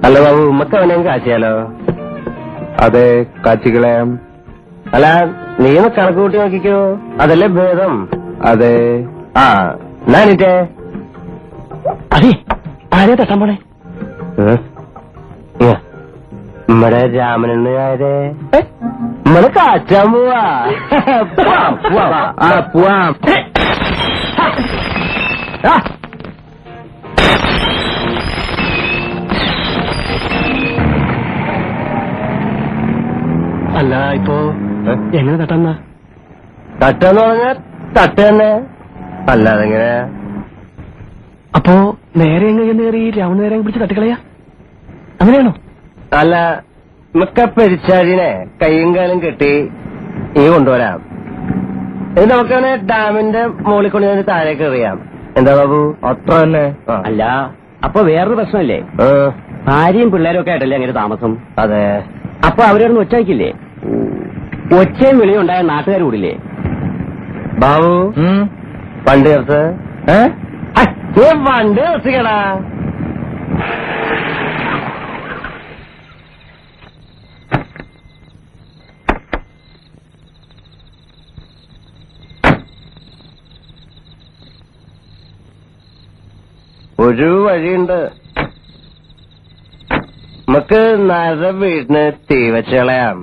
അല്ല ബാബു, ഉമ്മക്ക് അവനെയും കാച്ചിയാലോ? അതെ, കാച്ചികളയാം. അല്ല, നീ ഒന്ന് കണക്ക് കൂട്ടി നോക്കിക്കോ, അതല്ലേ ഭേദം. അതെ. ആ ഞാനിട്ടേ അതെ, ആരെ തട്ടാൻ പോണേ? നമ്മടെ രാമനെണ്ണായതേ നമ്മള് കാച്ചാൻ പോവാ. പോവാം. അല്ല, ഇപ്പോ എങ്ങനെ തട്ടാന്ന? തട്ടെന്ന് പറഞ്ഞാ തട്ട് തന്നെ, അല്ലാതെങ്ങനെ? അപ്പോ നേരെ എങ്ങനെ നേറി രാവണ നേരെ പിടിച്ച് തട്ടിക്കളയാ, അങ്ങനെയാണോ? അല്ല, മിക്ക പെരിച്ചാഴിനെ കയ്യും കാലും കെട്ടി ഈ കൊണ്ടുവരാം. ഇത് നമുക്കവനെ ഡാമിന്റെ മുകളിൽ കൊണ്ട് താഴേക്ക് എറിയാം. എന്താ ബാബു? അത്ര തന്നെ. അല്ല, അപ്പൊ വേറൊരു പ്രശ്നമല്ലേ, ഭാര്യയും പിള്ളേരും ഒക്കെ ആയിട്ടല്ലേ അങ്ങനെ താമസം? അതെ. അപ്പൊ അവരൊന്നും ഒച്ച വയ്ക്കില്ലേ? ഒച്ചയും വിളിയും ഉണ്ടായ നാട്ടുകാർ കൂടില്ലേ? ബാബു വണ്ടി ചേർത്ത് വണ്ടി ചേർത്തിക്കടാ. ഒരു വഴിയുണ്ട്, നമുക്ക് നര വീടിന് തീ വെച്ച് കളയാം.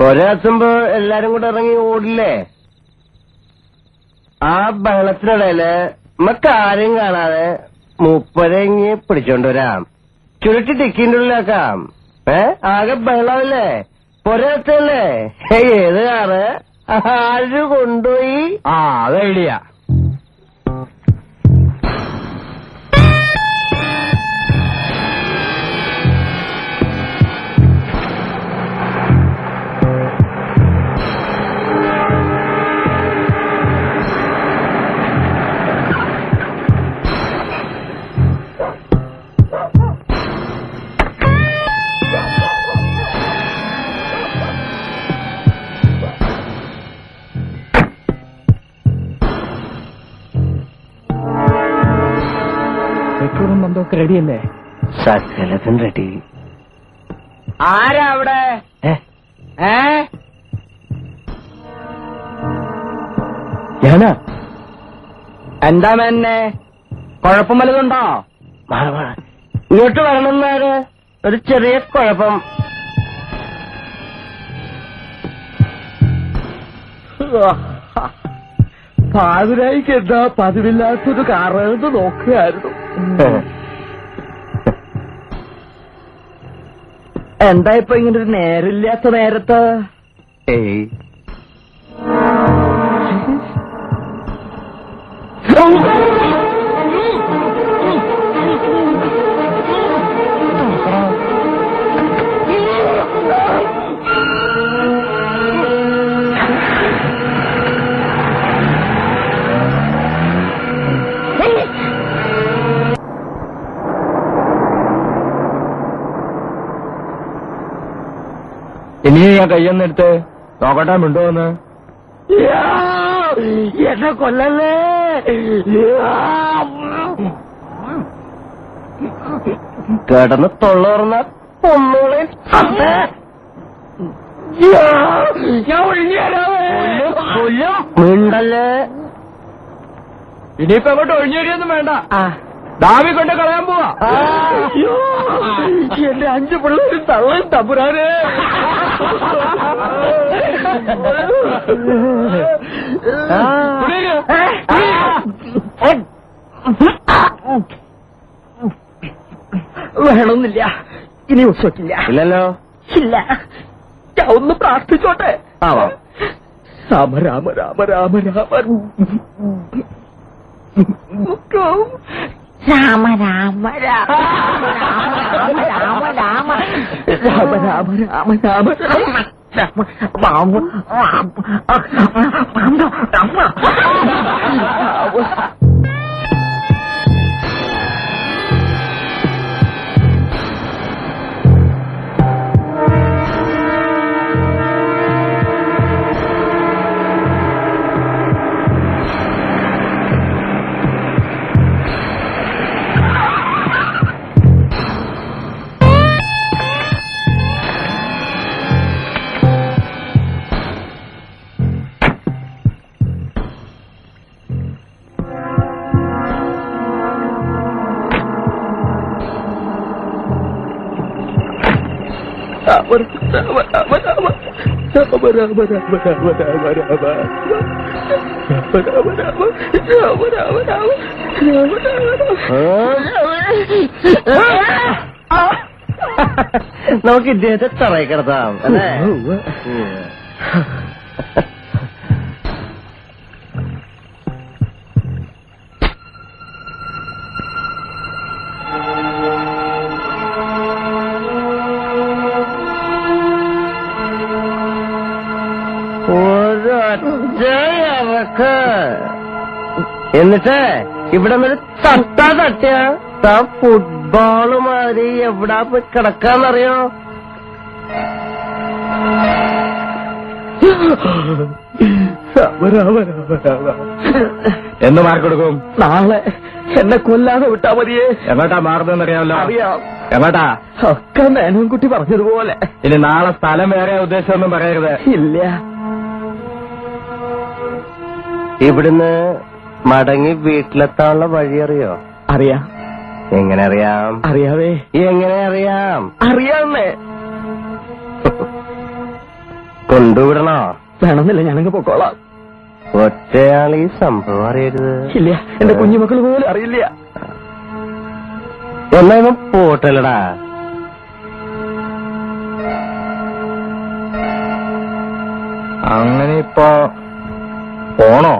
ഒരാസുമ്പോ എല്ലാരും കൂടെ ഇറങ്ങി ഓടില്ലേ? ആ ബഹളത്തിനിടയില് നമുക്ക് ആരും കാണാതെ മൂപ്പരെങ്ങി പിടിച്ചോണ്ടുവരാം, ചുരുട്ടി ടിക്കിന്റെ ഉള്ളിലാക്കാം. ആകെ ബഹളമല്ലേ, ഒരാത്തല്ലേ? ഏത് കാറ് ആര് കൊണ്ടുപോയി? അത് ഐഡിയ. പെട്രോളും ബന്ധമൊക്കെ റെഡിയല്ലേ? സകലതും റെഡി. ആരാ അവിടെ? ഞാനാ. എന്താ മേന്നെ, കുഴപ്പം വല്ലതുണ്ടോ? ഇങ്ങോട്ട് വരണമെന്നാര്? ഒരു ചെറിയ കുഴപ്പം. പാതിരായിക്ക് എന്താ പതിവില്ലാത്തൊരു കാറെന്ന് നോക്കുകയായിരുന്നു. എന്താ ഇപ്പൊ ഇങ്ങനെ ഒരു നേരില്ലാത്ത നേരത്ത്? ഏയ്, ഇനി ഞാൻ കയ്യൊന്നെടുത്ത് നോക്കട്ടെ മിണ്ടോന്ന്. എന്നെ കൊല്ലല്ലേ! കിടന്ന് തൊള്ളോർന്ന പൊന്നുകളെ ഞാൻ ഒഴിഞ്ഞു മിണ്ടല്ലേ. ഇനിയിപ്പോ അങ്ങോട്ട് ഒഴിഞ്ഞേരിയൊന്നും വേണ്ട, ദാവി കൊണ്ട് കളയാൻ പോവാ. എന്റെ 5 പിള്ളേരും തള്ളയും തമ്പുരാന്. വേണമെന്നില്ല, ഇനി ഉത്സവത്തില്ല. ഇല്ലല്ലോ. ഇല്ല, ഞാൻ ഒന്ന് പ്രാർത്ഥിച്ചോട്ടെ. ആവാം. രാമ രാമ രാമ രാമ രാമ രാമ രാമ രാമ രാമ രാമ രാമ രാമ രാമ നമുക്ക് ഇദ്ദേഹത്തെ തറയിൽ കിടത്താം അല്ലേ? ഒരൊറ്റ എന്നിട്ട് ഇവിടെ നിന്ന് തട്ടിയ ഫുട്ബോള് മാതിരി എവിടാ പോയി കിടക്കാന്നറിയോ? എന്ന് മാർക്ക് കൊടുക്കും? നാളെ എന്നെ കൊല്ലാതെ വിട്ടാ മതിയേ. എങ്ങോട്ടാ മാറുന്നറിയാമല്ലോ? അറിയാം. എങ്ങോട്ടാ? ഒക്കെ മേനോൻകുട്ടി പറഞ്ഞതുപോലെ. ഇനി നാളെ സ്ഥലം വേറെ ഉദ്ദേശമൊന്നും പറയരുത്. ഇല്ല. ഇവിടുന്ന് മടങ്ങി വീട്ടിലെത്താനുള്ള വഴി അറിയോ? അറിയാം. എങ്ങനെ അറിയാം? അറിയാവേ. എങ്ങനെ അറിയാം? അറിയാമേ. കൊണ്ടുവിടണോ? വേണമെന്നില്ല, ഞാനങ്ങ് പൊക്കോളാം. ഒറ്റയാൾ ഈ സംഭവം അറിയരുത്. ഇല്ല, എന്റെ കുഞ്ഞുമക്കൾ പോലും അറിയില്ല. എന്നാ ഇവൻ പോട്ടല്ലടാ. അങ്ങനെ ഇപ്പോ പോണോ?